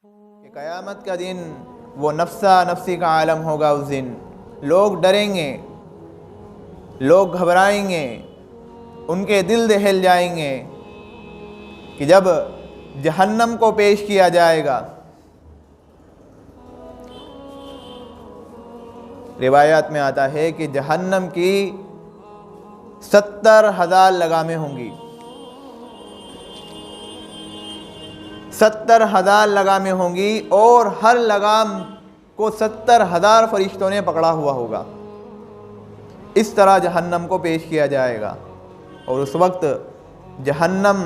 कि क़यामत का दिन वो नफ्सा नफ्सी का आलम होगा। उस दिन लोग डरेंगे, लोग घबराएंगे, उनके दिल दहल जाएंगे कि जब जहन्नम को पेश किया जाएगा। रिवायात में आता है कि जहन्नम की 70,000 लगामें होंगी। 70,000 लगामें होंगी और हर लगाम को 70,000 फरिश्तों ने पकड़ा हुआ होगा। इस तरह जहन्नम को पेश किया जाएगा और उस वक्त जहन्नम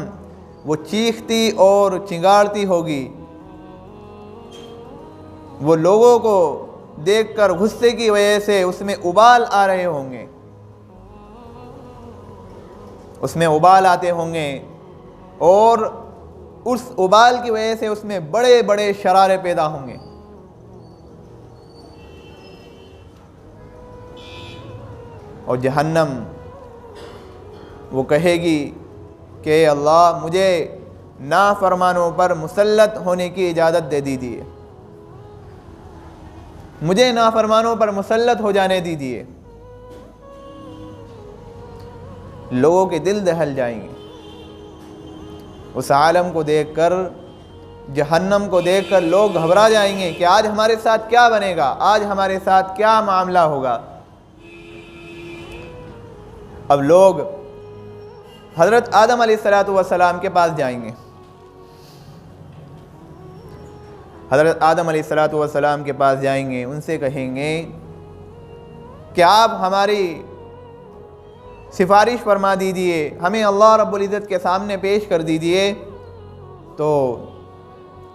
वो चीखती और चिंगाड़ती होगी। वो लोगों को देखकर गुस्से की वजह से उसमें उबाल आ रहे होंगे, उसमें उबाल आते होंगे और उस उबाल की वजह से उसमें बड़े बड़े शरारे पैदा होंगे। और जहन्नम वो कहेगी कि अल्लाह मुझे नाफरमानों पर मुसल्लत होने की इजाज़त दे दीजिए, मुझे नाफरमानों पर मुसल्लत हो जाने दीजिए। लोगों के दिल दहल जाएंगे उस आलम को देखकर, जहन्नम को देखकर लोग घबरा जाएंगे कि आज हमारे साथ क्या बनेगा, आज हमारे साथ क्या मामला होगा। अब लोग हज़रत आदम अलैहिस्सलातु वस्सलाम के पास जाएंगे। हज़रत आदम अलैहिस्सलातु वस्सलाम के पास जाएंगे, उनसे कहेंगे कि आप हमारी सिफारिश फरमा दीजिए, हमें अल्लाह रब्बुल इज़्ज़त के सामने पेश कर दीजिए। तो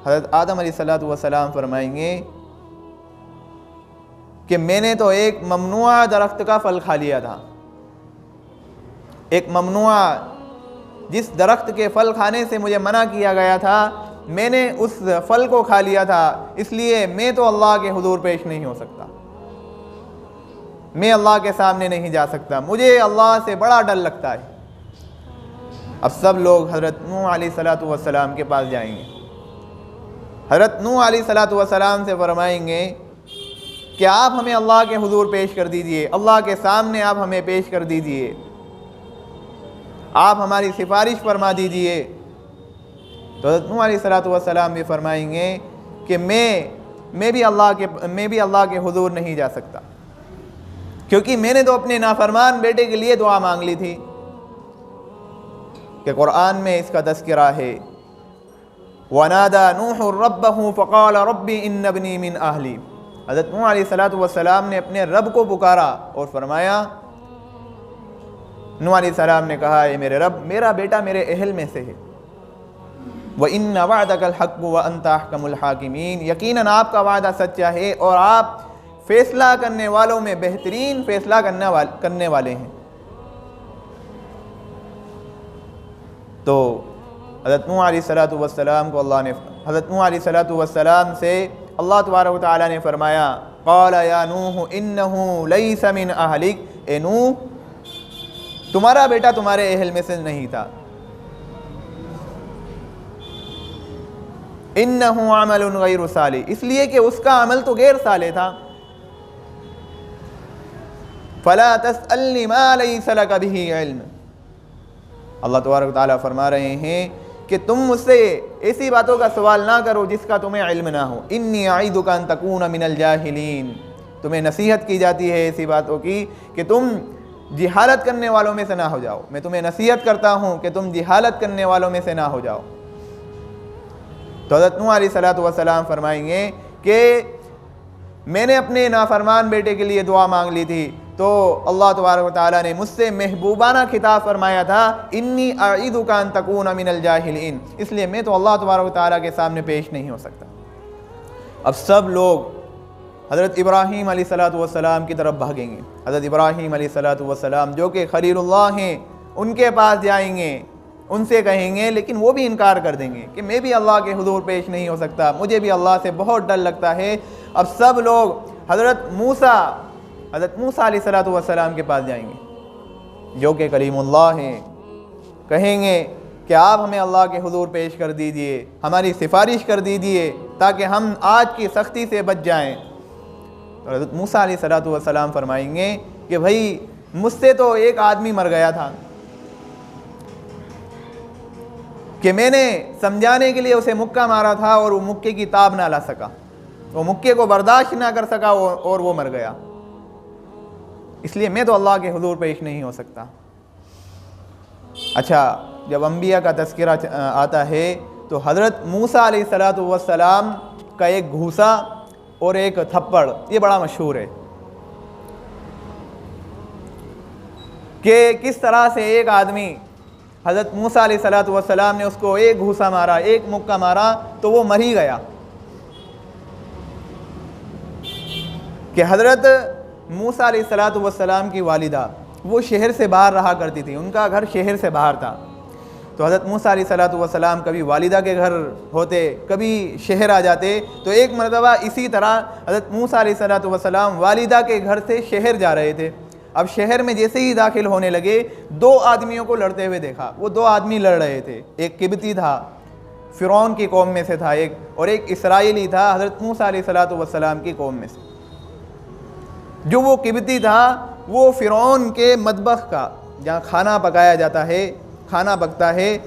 हज़रत आदम अलैहिस्सलातु वस्सलाम फरमाएंगे कि मैंने तो एक ममनुआ दरख्त का फल खा लिया था। एक ममनुआ, जिस दरख्त के फल खाने से मुझे मना किया गया था, मैंने उस फल को खा लिया था, इसलिए मैं तो अल्लाह के हुजूर पेश नहीं हो सकता, मैं अल्लाह के सामने नहीं जा सकता, मुझे अल्लाह से बड़ा डर लगता है। अब सब लोग हज़रत नूह अलैहिस्सलातु वस्सलाम के पास जाएंगे। हज़रत नूह अलैहिस्सलातु वस्सलाम से फरमाएंगे कि आप हमें अल्लाह के हुजूर पेश कर दीजिए, अल्लाह के सामने आप हमें पेश कर दीजिए, आप हमारी सिफारिश फरमा दीजिए। तो हज़रत नूह अलैहिस्सलातु वस्सलाम भी फरमाएंगे कि मैं भी अल्लाह के हुजूर नहीं जा सकता, क्योंकि मैंने तो अपने नाफरमान बेटे के लिए दुआ मांग ली थी। कि कुरान में इसका तज़किरा है, वनादा नूह रब्बहु फ़क़ाल रब्बी इन्न इब्नी मिन अहली। हज़रत नूह अलैहिस्सलातु वस्सलाम ने अपने रब को पुकारा और फरमाया, नूह अलैहिस्सलाम ने कहा, ये मेरे रब, मेरा बेटा मेरे अहल में से है। व इन्न वअदकल हक़्क़ु व अंता अहकमुल हाकिमीन, यकीनन आपका वादा सच्चा है और आप फैसला करने वालों में बेहतरीन फैसला करने वाले हैं। तो हज़रत नूह अलैहिस्सलातु वस्सलाम को अल्लाह ने, हज़रत नूह अलैहिस्सलातु वस्सलाम से अल्लाह तबारक व तआला ने फरमाया, क़ाल या नूह इन्नहु लैसा मिन अहलिक, ए नूह तुम्हारा बेटा तुम्हारे अहल में से नहीं था। इन्नहु अमलुन गैरु सालिह, इसलिए कि उसका अमल तो गैर साले था। फला तसअलनी मा लैसा लक बिही इल्म, अल्लाह तबारक व तआला फरमा रहे हैं कि तुम मुझसे ऐसी बातों का सवाल ना करो जिसका तुम्हें इल्म ना हो। इन्नी अईदुका अन तकून मिनल जाहिलीन, तुम्हें नसीहत की जाती है ऐसी बातों की कि तुम जिहालत करने वालों में से ना हो जाओ। मैं तुम्हें नसीहत करता हूँ कि तुम जिहालत करने वालों में से ना हो जाओ। तो हज़रत नूह अलैहिस्सलातु वस्सलाम फरमाएंगे कि मैंने अपने नाफरमान बेटे के लिए दुआ मांग ली थी, तो अल्लाह तबारक व तआला ने मुझसे महबूबाना खिताब फरमाया था, इन्नी अईदुका अन तकून मिनल जाहिलीन, इसलिए मैं तो अल्लाह तबारक व तआला के सामने पेश नहीं हो सकता। अब सब लोग हज़रत इब्राहीम अलैहिस्सलातु वस्सलाम की तरफ भागेंगे। हज़रत इब्राहीम अलैहिस्सलातु वस्सलाम जो कि खलीलुल्लाह हैं, उनके पास जाएंगे, उनसे कहेंगे, लेकिन वो भी इनकार कर देंगे कि मैं भी अल्लाह के हुजूर पेश नहीं हो सकता, मुझे भी अल्लाह से बहुत डर लगता है। अब सब लोग हज़रत मूसा अलैहिस्सलातु वस्सलाम के पास जाएंगे जो कि कलीमुल्लाह हैं, कहेंगे कि आप हमें अल्लाह के हुजूर पेश कर दीजिए, हमारी सिफारिश कर दीजिए ताकि हम आज की सख्ती से बच जाएं। तो हज़रत मूसा अलैहिस्सलातु वस्सलाम फरमाएंगे कि भाई मुझसे तो एक आदमी मर गया था कि मैंने समझाने के लिए उसे मुक्का मारा था और वो मुक्के की ताब ना ला सका, वो मुक्के को बर्दाश्त ना कर सका और वो मर गया, इसलिए मैं तो अल्लाह के हुजूर पेश नहीं हो सकता। अच्छा, जब अंबिया का तज़किरा आता है तो हज़रत मूसा अलैहिस्सलातु वस्सलाम का एक घूसा और एक थप्पड़ ये बड़ा मशहूर है कि किस तरह से एक आदमी हज़रत मूसा अलैहिस्सलातु वस्सलाम ने उसको एक घूसा मारा, एक मुक्का मारा तो वो मर ही गया। कि हज़रत मूसा अलैहिस्सलातु वस्सलाम की वालिदा वो शहर से बाहर रहा करती थी, उनका घर शहर से बाहर था। तो हज़रत मूसा अलैहिस्सलातु वस्सलाम कभी वालिदा के घर होते, कभी शहर आ जाते। तो एक मरतबा इसी तरह हज़रत मूसा अलैहिस्सलातु वस्सलाम वालिदा के घर से शहर जा रहे थे। अब शहर में जैसे ही दाखिल होने लगे, दो आदमियों को लड़ते हुए देखा। वो दो आदमी लड़ रहे थे, एक किब्ती था, फ़िरौन की कौम में से था एक, और एक इसराइली था हज़रत मूसा अलैहिस्सलातु वस्सलाम की कौम में से। जो वो किब्ती था वो फ़िरौन के मतबख का, जहाँ खाना पकाया जाता है, खाना पकता है,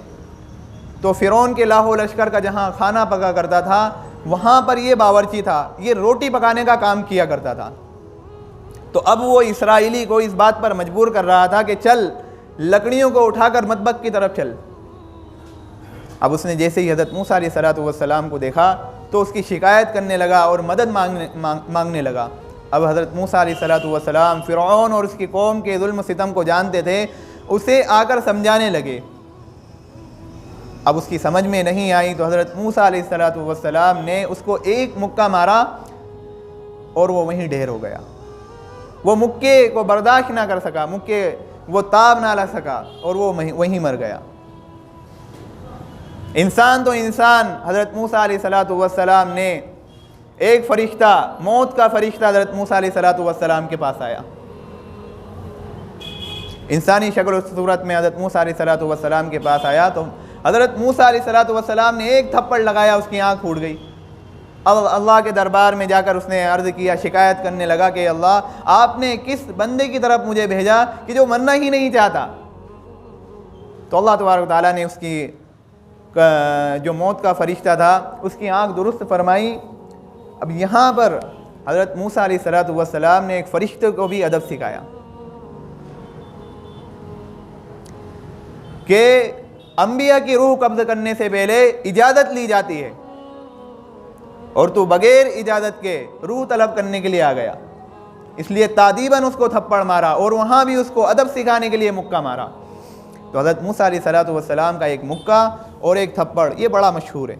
तो फ़िरौन के लाहो लश्कर का जहाँ खाना पका करता था वहाँ पर ये बावर्ची था, ये रोटी पकाने का काम किया करता था। तो अब वो इसराइली को इस बात पर मजबूर कर रहा था कि चल लकड़ियों को उठाकर मतबख की तरफ चल। अब उसने जैसे ही हज़रत मूसा अलैहिस्सलातु वस्सलाम को देखा तो उसकी शिकायत करने लगा और मदद मांगने लगा। अब हज़रत मूसा अलैहिस्सलातु वस्सलाम फ़िरौन और उसकी कौम के जुल्म सितम को जानते थे, उसे आकर समझाने लगे। अब उसकी समझ में नहीं आई तो हज़रत मूसा अलैहिस्सलातु वस्सलाम ने उसको एक मुक्का मारा और वो वहीं ढेर हो गया। वो मुक्के को बर्दाश्त ना कर सका, मुक्के वो ताब ना ला सका और वो वहीं मर गया। इंसान तो इंसान, हज़रत मूसा अलैहिस्सलातु वस्सलाम ने एक फ़रिश्ता, मौत का फ़रिश्ता हज़रत मूसा अलैहिस्सलातु वस्सलाम के पास आया। इंसानी शक्ल सूरत में हज़रत मूसा अलैहिस्सलातु वस्सलाम के पास आया तो हज़रत मूसा अलैहिस्सलातु वस्सलाम ने एक थप्पड़ लगाया, उसकी आँख फूट गई। अब अल्लाह के दरबार में जाकर उसने अर्ज़ किया, शिकायत करने लगा कि अल्लाह, आपने किस बंदे की तरफ मुझे भेजा कि जो मरना ही नहीं चाहता। तो अल्लाह तबारक व तआला ने उसकी जो मौत का फ़रिश्ता था उसकी आँख दुरुस्त फरमाई। अब यहाँ पर हज़रत मूसा अलैहिस्सलातु वस्सलाम ने एक फ़रिश्ते को भी अदब सिखाया कि अंबिया की रूह कब्ज़ करने से पहले इजाज़त ली जाती है और तू बग़ैर इजाज़त के रूह तलब करने के लिए आ गया, इसलिए तादीबन उसको थप्पड़ मारा और वहाँ भी उसको अदब सिखाने के लिए मुक्का मारा। तो हज़रत मूसा अलैहिस्सलातु वस्सलाम का एक मुक्का और एक थप्पड़ ये बड़ा मशहूर है।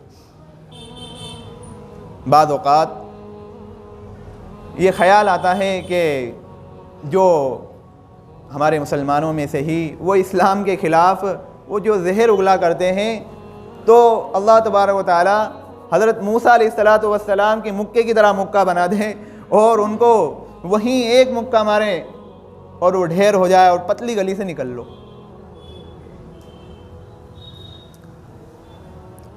बाद औक़ात ये ख़याल आता है कि जो हमारे मुसलमानों में से ही वो इस्लाम के ख़िलाफ़ वो जो जहर उगला करते हैं, तो अल्लाह तबारक व तआला हज़रत मूसा अलैहिस्सलातु वस्सलाम के मुक्के की तरह मुक्का बना दें और उनको वहीं एक मुक्का मारे और वो ढेर हो जाए और पतली गली से निकल लो।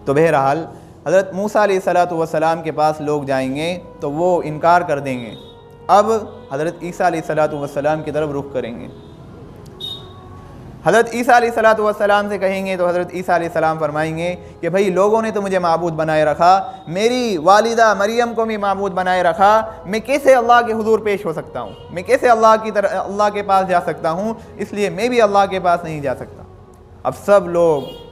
तो बहरहाल हज़रत मूसा अलैहिस्सलातु वस्सलाम के पास लोग जाएंगे तो वो इनकार कर देंगे। अब हज़रत ईसा अलैहिस्सलातु वस्सलाम की तरफ रुख करेंगे। हज़रत ईसा अलैहिस्सलातु वस्सलाम से कहेंगे तो हज़रत ईसा अलैहिस्सलाम फरमाएंगे कि भाई लोगों ने तो मुझे माबूद बनाए रखा, मेरी वालिदा मरियम को भी माबूद बनाए रखा, मैं कैसे अल्लाह के हुजूर पेश हो सकता हूँ, मैं कैसे अल्लाह के पास जा सकता हूँ, इसलिए मैं भी अल्लाह के पास नहीं जा सकता। अब सब लोग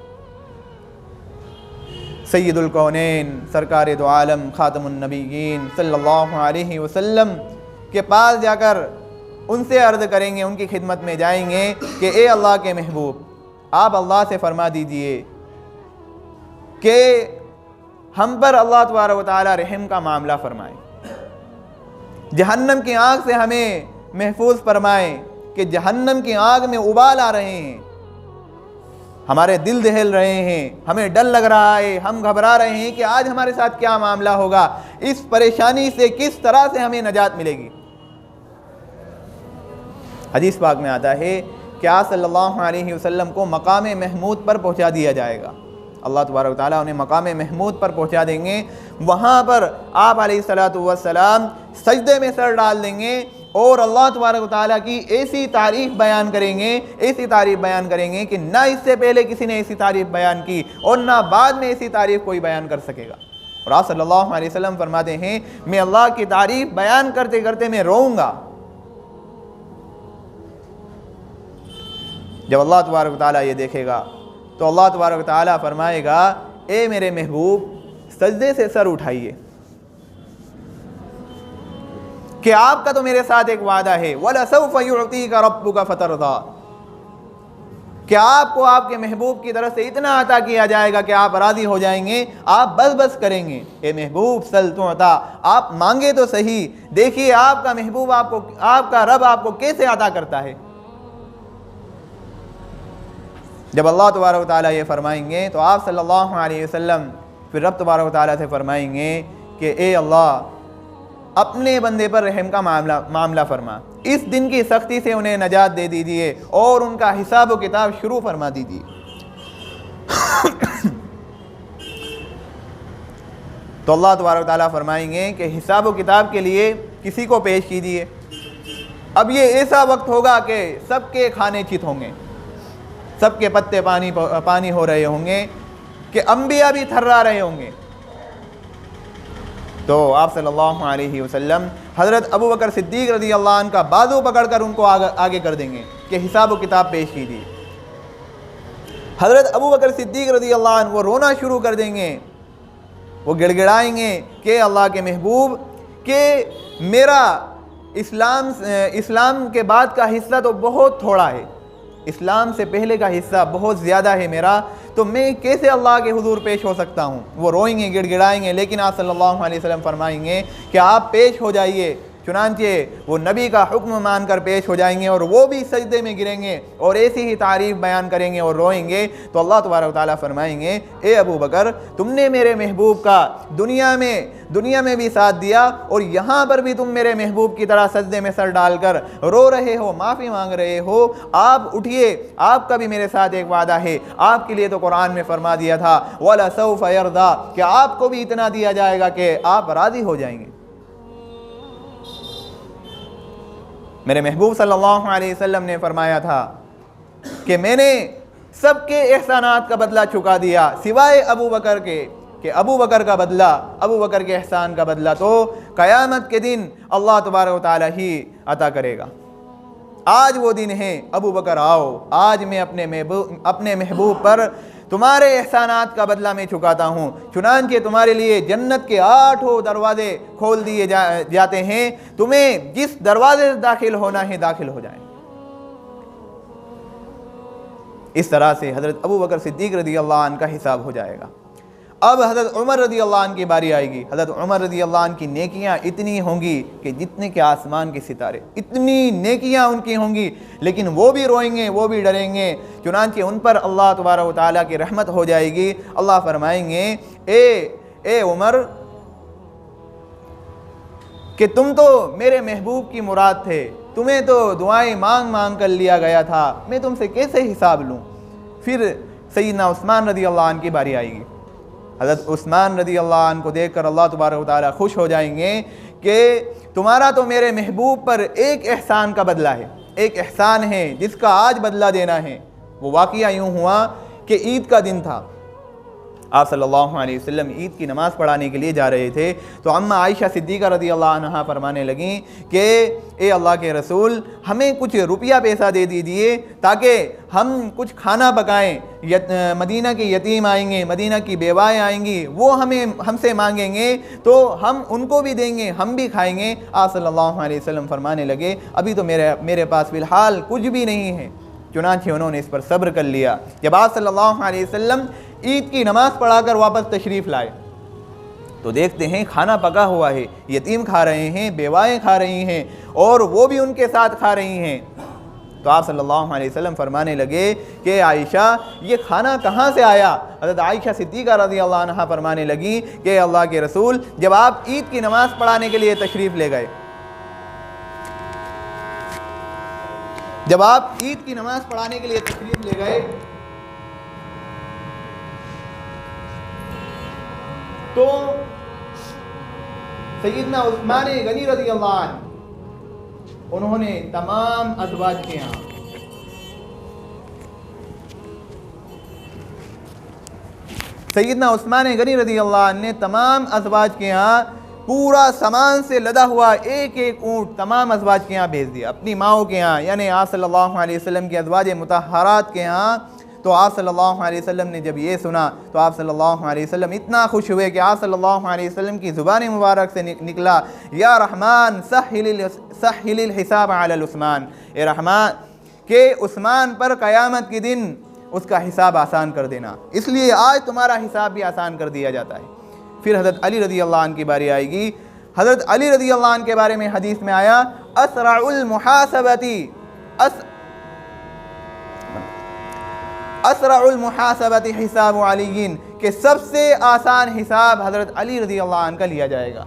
सय्यदुल कौनैन सरकार दो आलम ख़ातमुन नबिय्यीन सल्लल्लाहु अलैहि वसल्लम के पास जाकर उनसे अर्ज़ करेंगे, उनकी खिदमत में जाएंगे कि ए अल्लाह के महबूब, आप अल्लाह से फरमा दीजिए कि हम पर अल्लाह तबारक व तआला रहम का मामला फरमाए, जहन्नम की आग से हमें महफूज फरमाए कि जहन्नम की आग में उबाल आ रहे हैं, हमारे दिल दहल रहे हैं, हमें डर लग रहा है, हम घबरा रहे हैं कि आज हमारे साथ क्या मामला होगा, इस परेशानी से किस तरह से हमें नजात मिलेगी। हदीस पाक में आता है कि आप सल्लल्लाहु अलैहि वसल्लम को मकाम महमूद पर पहुंचा दिया जाएगा अल्लाह तबारक व तआला उन्हें मकाम महमूद पर पहुँचा देंगे। वहाँ पर आप अलैहिस्सलातु वस्सलाम सजदे में सर डाल देंगे और अल्लाह तबारक व तआला की ऐसी तारीफ़ बयान करेंगे, ऐसी तारीफ़ बयान करेंगे कि ना इससे पहले किसी ने ऐसी तारीफ़ बयान की और ना बाद में ऐसी तारीफ़ कोई बयान कर सकेगा। और आप सल्लल्लाहु अलैहि वसल्लम फरमाते हैं, मैं अल्लाह की तारीफ़ बयान करते करते मैं रोऊंगा। जब अल्लाह तबारक व तआला ये देखेगा तो अल्लाह तबारक व तआला फरमाएगा, ए मेरे महबूब सजदे से सर उठाइए कि आपका तो मेरे साथ एक वादा है, वलसौफ युअतीका रब्बुका फतरदा, कि आपको आपके महबूब की तरफ से इतना अता किया जाएगा कि आप राज़ी हो जाएंगे, आप बस बस करेंगे। ए महबूब सल तुअता, आप मांगे तो सही, देखिए आपका महबूब आपको, आपका रब आपको कैसे अता करता है। जब अल्लाह तबारक व तआला ये फरमाएंगे तो आप सल्लल्लाहु अलैहि वसल्लम फिर रब तबारक व तआला से फरमाएंगे कि ए अल्लाह अपने बंदे पर रहम का मामला फरमा, इस दिन की सख्ती से उन्हें नजात दे दीजिए और उनका हिसाब व किताब शुरू फरमा दीजिए। तो अल्लाह तबारक व तआला फरमाएंगे कि हिसाब व किताब के लिए किसी को पेश कीजिए। अब ये ऐसा वक्त होगा कि सबके खाने चित होंगे, सबके पत्ते पानी हो रहे होंगे, कि अंबिया भी थर्रा रहे होंगे। तो आप सल्लल्लाहु अलैहि वसल्लम हज़रत अबू बकर सिद्दीक़ रज़ी अल्लाह अन्हु का बाजू पकड़कर उनको आगे कर देंगे कि हिसाब व किताब पेश कीजिए। हज़रत अबू बकर सिद्दीक़ रज़ी अल्लाह अन्हु वो रोना शुरू कर देंगे, वो गिड़गिड़ाएंगे कि अल्लाह के महबूब कि मेरा इस्लाम के बाद का हिस्सा तो बहुत थोड़ा है, इस्लाम से पहले का हिस्सा बहुत ज़्यादा है मेरा, तो मैं कैसे अल्लाह के हुजूर पेश हो सकता हूँ। वो रोएंगे, गिड़गिड़ाएंगे, लेकिन आप सल्लल्लाहु अलैहि वसल्लम फरमाएंगे कि आप पेश हो जाइए। चुनांचे वो नबी का हुक्म मानकर पेश हो जाएंगे और वो भी सजदे में गिरेंगे और ऐसी ही तारीफ़ बयान करेंगे और रोएंगे। तो अल्लाह तबारक व तआला फरमाएंगे, ए अबू बकर तुमने मेरे महबूब का दुनिया में भी साथ दिया और यहाँ पर भी तुम मेरे महबूब की तरह सजदे में सर डालकर रो रहे हो, माफ़ी मांग रहे हो। आप उठिए, आपका भी मेरे साथ एक वादा है। आपके लिए तो कुरान में फरमा दिया था वलसौफ यरदा, कि आपको भी इतना दिया जाएगा कि आप राज़ी हो जाएंगे। मेरे महबूब सल्लल्लाहु अलैहि वसल्लम ने फरमाया था कि मैंने सबके एहसानात का बदला चुका दिया सिवाय अबू बकर के, कि अबू बकर का बदला, अबू बकर के एहसान का बदला तो क़यामत के दिन अल्लाह तबारक व तआला ही अता करेगा। आज वो दिन है, अबू बकर आओ, आज मैं अपने महबूब पर तुम्हारे एहसानात का बदला मैं चुकाता हूँ। चुनांचे तुम्हारे लिए जन्नत के 8 दरवाजे खोल दिए जाते हैं, तुम्हें जिस दरवाजे से दाखिल होना है दाखिल हो जाए। इस तरह से हज़रत अबू बकर सिद्दीक़ रज़ी अल्लाह अन्हु का हिसाब हो जाएगा। अब हज़रत उमर रज़ी अल्लाह अन्हु की बारी आएगी। हज़रत उमर रज़ी अल्लाह अन्हु की नेकियां इतनी होंगी कि जितने के आसमान के सितारे, इतनी नेकियां उनकी होंगी, लेकिन वो भी रोएंगे, वो भी डरेंगे। चुनांचे उन पर अल्लाह तबारक व तआला की रहमत हो जाएगी। अल्लाह फरमाएंगे, ए उमर कि तुम तो मेरे महबूब की मुराद थे, तुम्हें तो दुआएं मांग मांग कर लिया गया था, मैं तुमसे कैसे हिसाब लूँ। फिर सैयदना उस्मान रज़ी अल्लाह अन्हु की बारी आएगी। हज़रत उस्मान रज़ी अल्लाह अन्हु को देखकर अल्लाह तबारक व तआला खुश हो जाएंगे कि तुम्हारा तो मेरे महबूब पर एक एहसान का बदला है, एक एहसान है जिसका आज बदला देना है। वो वाक़या यूँ हुआ कि ईद का दिन था, आप सल्लल्लाहु अलैहि वसल्लम ईद की नमाज़ पढ़ाने के लिए जा रहे थे। तो अम्मा आयशा सिद्दीक़ा रज़ी अल्लाह अन्हा फरमाने लगीं कि ए अल्लाह के रसूल, हमें कुछ रुपया पैसा दे दीजिए ताकि हम कुछ खाना पकाएं। मदीना के यतीम आएंगे, मदीना की बेवाएँ आएंगी, वो हमसे मांगेंगे तो हम उनको भी देंगे, हम भी खाएंगे। आप सल्लल्लाहु अलैहि वसल्लम फरमाने लगे, अभी तो मेरे पास फ़िलहाल कुछ भी नहीं है। चुनांचे उन्होंने इस पर सब्र कर लिया। जब आप सल्लल्लाहु अलैहि वसल्लम ईद की नमाज़ पढ़ाकर वापस तशरीफ़ लाए तो देखते हैं खाना पका हुआ है, यतीम खा रहे हैं, बेवाएँ खा रही हैं और वो भी उनके साथ खा रही हैं। तो आप सल्लल्लाहु अलैहि वसल्लम फरमाने लगे कि आयशा, ये खाना कहाँ से आया। हज़रत आयशा सिद्दीक़ा रज़ी अल्लाह अन्हा फरमाने लगी कि अल्लाह के रसूल, जब आप ईद की नमाज़ पढ़ाने के लिए तशरीफ़ ले गए, जब आप ईद की नमाज़ पढ़ाने के लिए तशरीफ़ ले गए तो सैयदना उस्मान गनी रज़ियल्लाहु अन्हु उन्होंने तमाम अज़वाज के यहाँ सैयदना उस्मान गनी रज़ियल्लाहु अन्हु ने तमाम अज़वाज के यहाँ पूरा सामान से लदा हुआ एक एक ऊँट तमाम अज़वाज के यहाँ भेज दिया, अपनी माओं के यहाँ, यानी आप सल्लल्लाहु अलैहि वसल्लम की अज़वाज मुतहरात के यहाँ। तो आप सल्लल्लाहु अलैहि वसल्लम ने जब ये सुना तो आप सल्लल्लाहु अलैहि वसल्लम इतना खुश हुए कि आप सल्लल्लाहु अलैहि वसल्लम की ज़ुबान मुबारक से निकला, या रहमान सहिलिल हिसाब अलल उस्मान, ए रहमान के उस्मान पर क़यामत के दिन उसका हिसाब आसान कर देना, इसलिए आज तुम्हारा हिसाब भी आसान कर दिया जाता है। फिर हज़रत अली रज़ियल्लाहु अन्हु की बारी आएगी। हज़रत अली रज़ियल्लाहु अन्हु के बारे में हदीस में आया, असराउल मुहासबती हिसाब अलीयीन, के सबसे आसान हिसाब हज़रत अली रज़ियल्लाहु अन्हु का लिया जाएगा,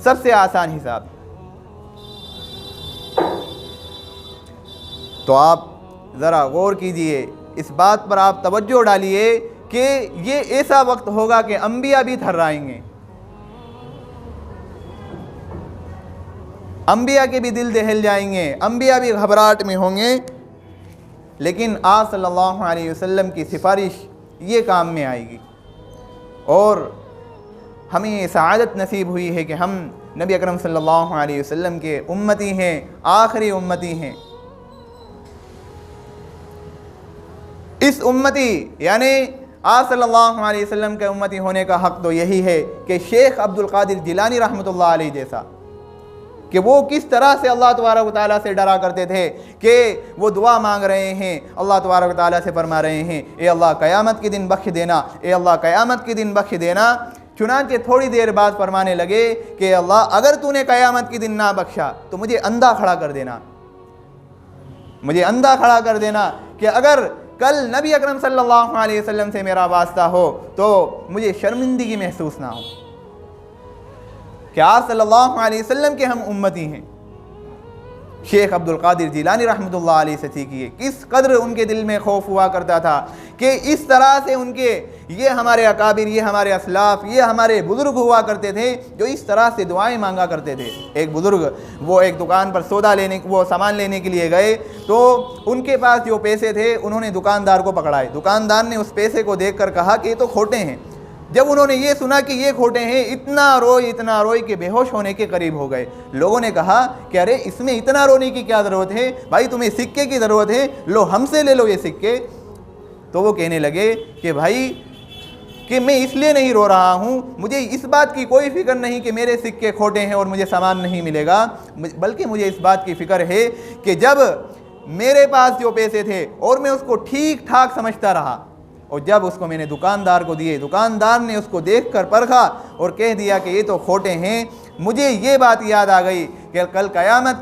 सबसे आसान हिसाब। तो आप ज़रा गौर कीजिए, इस बात पर आप तवज्जो डालिए कि ये ऐसा वक्त होगा कि अंबिया भी थर्राएंगे, अंबिया के भी दिल दहल जाएंगे, अंबिया भी घबराहट में होंगे, लेकिन आप सल्लल्लाहु अलैहि वसल्लम की सिफारिश ये काम में आएगी। और हमें ये सआदत नसीब हुई है कि हम नबी अकरम सल्लल्लाहु अलैहि वसल्लम के उम्मती हैं, आखिरी उम्मती हैं। इस उम्मती यानी आप सल्लल्लाहु अलैहि वसल्लम के उम्मती होने का हक़ तो यही है कि शेख अब्दुल क़ादिर जिलानी रहमतुल्लाह अलैह जैसा, कि वो किस तरह से अल्लाह तबारक व तआला से डरा करते थे कि वो दुआ मांग रहे हैं, अल्लाह तबारक व तआला से फरमा रहे हैं, ए अल्लाह क़यामत के दिन बख्श देना, ए अल्लाह क़यामत के दिन बख्श देना। चुनांचे थोड़ी देर बाद फरमाने लगे कि अल्लाह अगर तूने क़यामत के दिन ना बख्शा तो मुझे अंधा खड़ा कर देना, मुझे अंधा खड़ा कर देना, कि अगर कल नबी अकरम सल्लल्लाहु अलैहि वसल्लम से मेरा वास्ता हो तो मुझे शर्मिंदगी महसूस ना हो कि आप सल्लल्लाहु अलैहि वसल्लम के हम उम्मती हैं। शेख अब्दुल क़ादिर जिलानी रहमतुल्लाह अलैह से सीखिए किस कदर उनके दिल में खौफ हुआ करता था कि इस तरह से उनके ये हमारे अकाबिर, ये हमारे असलाफ, ये हमारे बुज़ुर्ग हुआ करते थे जो इस तरह से दुआएं मांगा करते थे। एक बुज़ुर्ग वो एक दुकान पर सौदा लेने, वो सामान लेने के लिए गए तो उनके पास जो पैसे थे उन्होंने दुकानदार को पकड़ाए। दुकानदार ने उस पैसे को देख कर कहा कि ये तो खोटे हैं। जब उन्होंने ये सुना कि ये खोटे हैं, इतना रोए कि बेहोश होने के करीब हो गए। लोगों ने कहा कि अरे इसमें इतना रोने की क्या ज़रूरत है भाई, तुम्हें सिक्के की ज़रूरत है, लो हमसे ले लो ये सिक्के। तो वो कहने लगे कि भाई कि मैं इसलिए नहीं रो रहा हूँ, मुझे इस बात की कोई फ़िक्र नहीं कि मेरे सिक्के खोटे हैं और मुझे सामान नहीं मिलेगा, बल्कि मुझे इस बात की फ़िक्र है कि जब मेरे पास जो पैसे थे और मैं उसको ठीक ठाक समझता रहा और जब उसको मैंने दुकानदार को दिए, दुकानदार ने उसको देखकर परखा और कह दिया कि ये तो खोटे हैं, मुझे ये बात याद आ गई कि कल क़यामत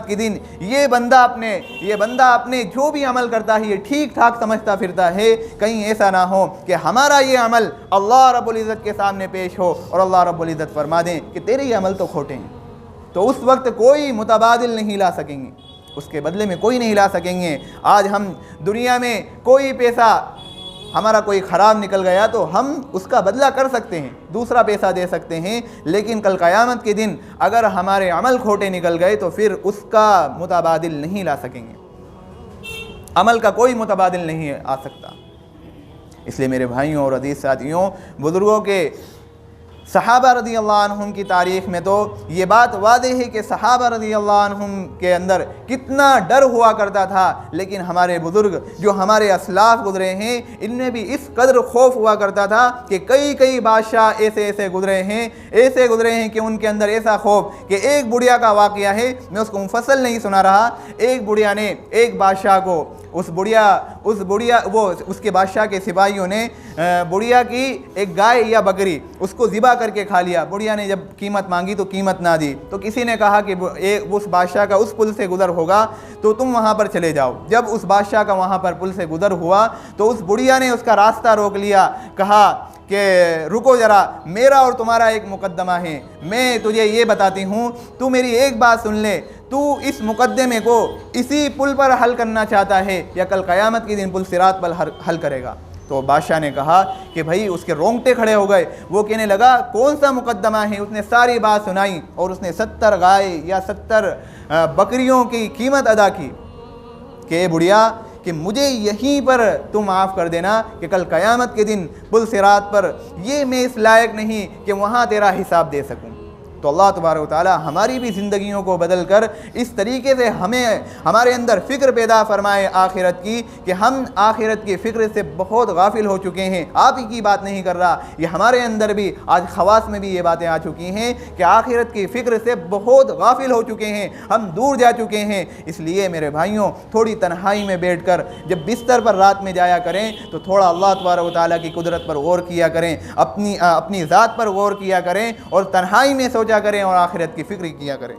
के दिन ये बंदा अपने जो भी अमल करता है ये ठीक ठाक समझता फिरता है, कहीं ऐसा ना हो कि हमारा ये अमल अल्लाह रब्बुल इज़्ज़त के सामने पेश हो और अल्लाह रब्बुल इज़्ज़त फरमा दें कि तेरे ये अमल तो खोटे हैं। तो उस वक्त कोई मुतबादिल नहीं ला सकेंगे, उसके बदले में कोई नहीं ला सकेंगे। आज हम दुनिया में कोई पैसा हमारा कोई ख़राब निकल गया तो हम उसका बदला कर सकते हैं, दूसरा पैसा दे सकते हैं, लेकिन कल क़यामत के दिन अगर हमारे अमल खोटे निकल गए तो फिर उसका मुतबादिल नहीं ला सकेंगे, अमल का कोई मुतबादिल नहीं आ सकता। इसलिए मेरे भाइयों और अज़ीज़ साथियों, बुज़ुर्गों के सहाबा रज़ियल्लाहु अन्हुम की तारीख़ में तो ये बात वाज़ेह है कि सहाबा रज़ियल्लाहु अन्हुम के अंदर कितना डर हुआ करता था, लेकिन हमारे बुज़ुर्ग जो हमारे असलाफ़ गुज़रे हैं इनमें भी इस कदर खौफ हुआ करता था कि कई बादशाह ऐसे गुज़रे हैं कि उनके अंदर ऐसा खौफ कि एक बुढ़िया का वाक़या है, मैं उसको मुफस्सल नहीं सुना रहा। एक बुढ़िया ने एक बादशाह को उसके बादशाह के सिपाहियों ने बुढ़िया की एक गाय या बकरी उसको ज़िबा करके खा लिया। बुढ़िया ने जब कीमत मांगी तो कीमत ना दी, तो किसी ने कहा कि उस बादशाह का उस पुल से गुज़र होगा तो तुम वहाँ पर चले जाओ। जब उस बादशाह का वहाँ पर पुल से गुज़र हुआ तो उस बुढ़िया ने उसका रास्ता रोक लिया, कहा कि रुको ज़रा, मेरा और तुम्हारा एक मुकद्दमा है, मैं तुझे ये बताती हूँ, तू मेरी एक बात सुन ले, तू इस मुकद्दमे को इसी पुल पर हल करना चाहता है या कल क़यामत के दिन पुल सिरात पर हल करेगा। तो बादशाह ने कहा कि भाई उसके रोंगटे खड़े हो गए। वो कहने लगा कौन सा मुकद्दमा है। उसने सारी बात सुनाई और उसने 70 गाय या 70 बकरियों की कीमत अदा की कि बुढ़िया कि मुझे यहीं पर तुम माफ़ कर देना कि कल क़यामत के दिन पुल सिरात पर ये मैं इस लायक नहीं कि वहाँ तेरा हिसाब दे सकूँ। तो अल्लाह तबारक व तआला हमारी भी ज़िंदगियों को बदल कर इस तरीके से हमें हमारे अंदर फ़िक्र पैदा फरमाए आखिरत की कि हम आखिरत की फ़िक्र से बहुत गाफिल हो चुके हैं। आप ही की बात नहीं कर रहा, ये हमारे अंदर भी आज खवास में भी ये बातें आ चुकी हैं कि आखिरत की फ़िक्र से बहुत गाफिल हो चुके हैं, हम दूर जा चुके हैं। इसलिए मेरे भाइयों, थोड़ी तन्हाई में बैठ कर जब बिस्तर पर रात में जाया करें तो थोड़ा अल्लाह तबारक व तआला की कुदरत पर गौर किया करें, अपनी ज़ात पर गौर किया करें और तन्हाई में सोचा करें और आखिरत की फ़िक्र किया करें।